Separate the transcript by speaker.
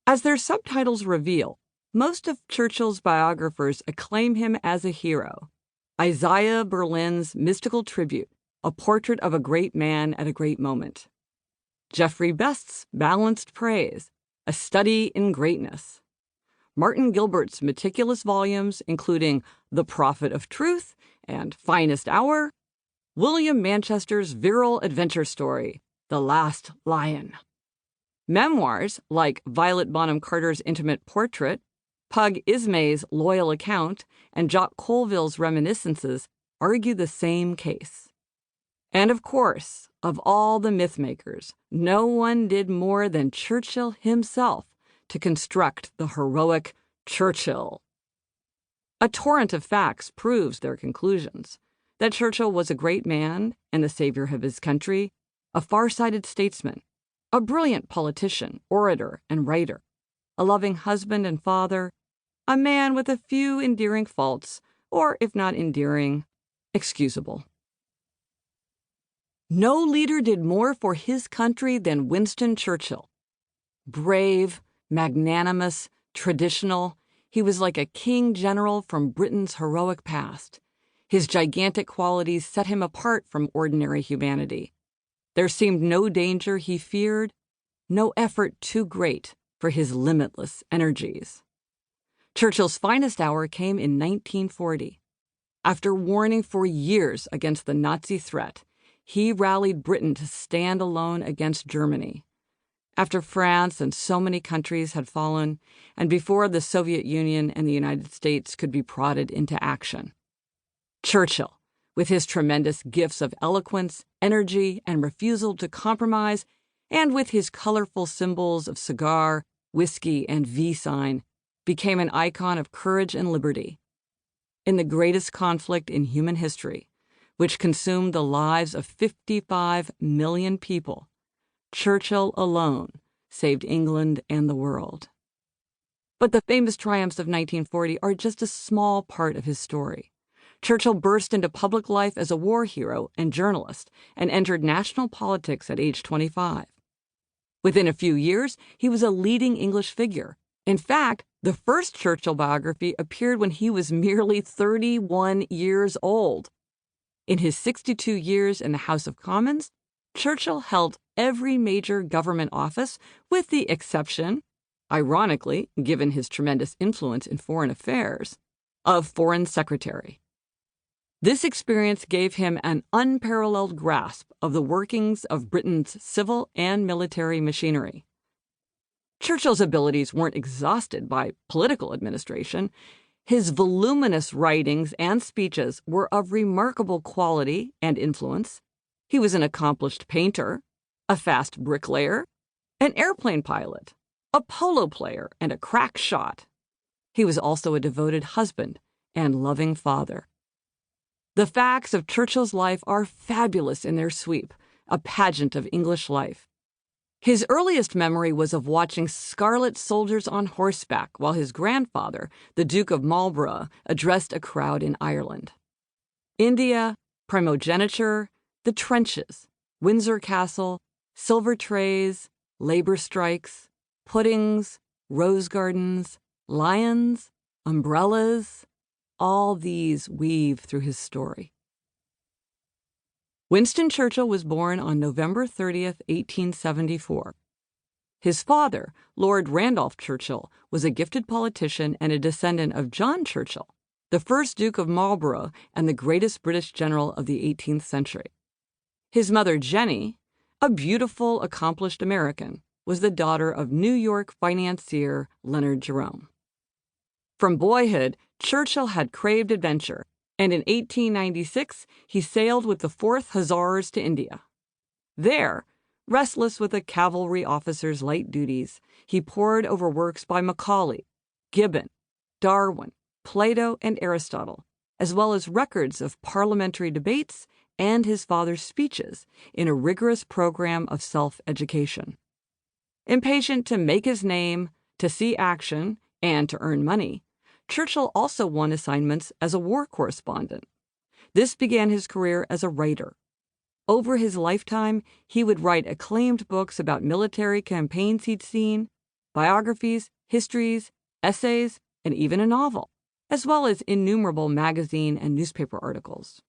Speaker 1: As their subtitles reveal, most of Churchill's biographers acclaim him as a hero. Isaiah Berlin's mystical tribute, a portrait of a great man at a great moment. Geoffrey Best's balanced praise, a study in greatness. Martin Gilbert's meticulous volumes, including The Prophet of Truth and Finest Hour. William Manchester's virile adventure story, The Last Lion. Memoirs like Violet Bonham Carter's intimate portrait, Pug Ismay's loyal account, and Jock Colville's reminiscences argue the same case. And of course, of all the mythmakers, no one did more than Churchill himself to construct the heroic Churchill. A torrent of facts proves their conclusions, that Churchill was a great man and the savior of his country, a far-sighted statesman, a brilliant politician, orator, and writer, a loving husband and father, a man with a few endearing faults, or if not endearing, excusable. No leader did more for his country than Winston Churchill. Brave, magnanimous, traditional, he was like a king general from Britain's heroic past. His gigantic qualities set him apart from ordinary humanity. There seemed no danger he feared, no effort too great for his limitless energies. Churchill's finest hour came in 1940. After warning for years against the Nazi threat, he rallied Britain to stand alone against Germany. After France and so many countries had fallen, and before the Soviet Union and the United States could be prodded into action. Churchill, with his tremendous gifts of eloquence, energy, and refusal to compromise, and with his colorful symbols of cigar, whiskey, and V sign, became an icon of courage and liberty. In the greatest conflict in human history, which consumed the lives of 55 million people, Churchill alone saved England and the world. But the famous triumphs of 1940 are just a small part of his story. Churchill burst into public life as a war hero and journalist and entered national politics at age 25. Within a few years, he was a leading English figure. In fact, the first Churchill biography appeared when he was merely 31 years old. In his 62 years in the House of Commons, Churchill held every major government office with the exception, ironically, given his tremendous influence in foreign affairs, of Foreign Secretary. This experience gave him an unparalleled grasp of the workings of Britain's civil and military machinery. Churchill's abilities weren't exhausted by political administration. His voluminous writings and speeches were of remarkable quality and influence. He was an accomplished painter, a fast bricklayer, an airplane pilot, a polo player, and a crack shot. He was also a devoted husband and loving father. The facts of Churchill's life are fabulous in their sweep, a pageant of English life. His earliest memory was of watching scarlet soldiers on horseback while his grandfather, the Duke of Marlborough, addressed a crowd in Ireland. India, primogeniture, the trenches, Windsor Castle, silver trays, labor strikes, puddings, rose gardens, lions, umbrellas, all these weave through his story. Winston Churchill was born on November 30th, 1874. His father, Lord Randolph Churchill, was a gifted politician and a descendant of John Churchill, the first Duke of Marlborough and the greatest British general of the 18th century. His mother, Jenny, a beautiful, accomplished American, was the daughter of New York financier Leonard Jerome. From boyhood, Churchill had craved adventure, and in 1896 he sailed with the 4th Hussars to India. There, restless with a cavalry officer's light duties, he pored over works by Macaulay, Gibbon, Darwin, Plato, and Aristotle, as well as records of parliamentary debates and his father's speeches in a rigorous program of self-education. Impatient to make his name, to see action, and to earn money, Churchill also won assignments as a war correspondent. This began his career as a writer. Over his lifetime, he would write acclaimed books about military campaigns he'd seen, biographies, histories, essays, and even a novel, as well as innumerable magazine and newspaper articles.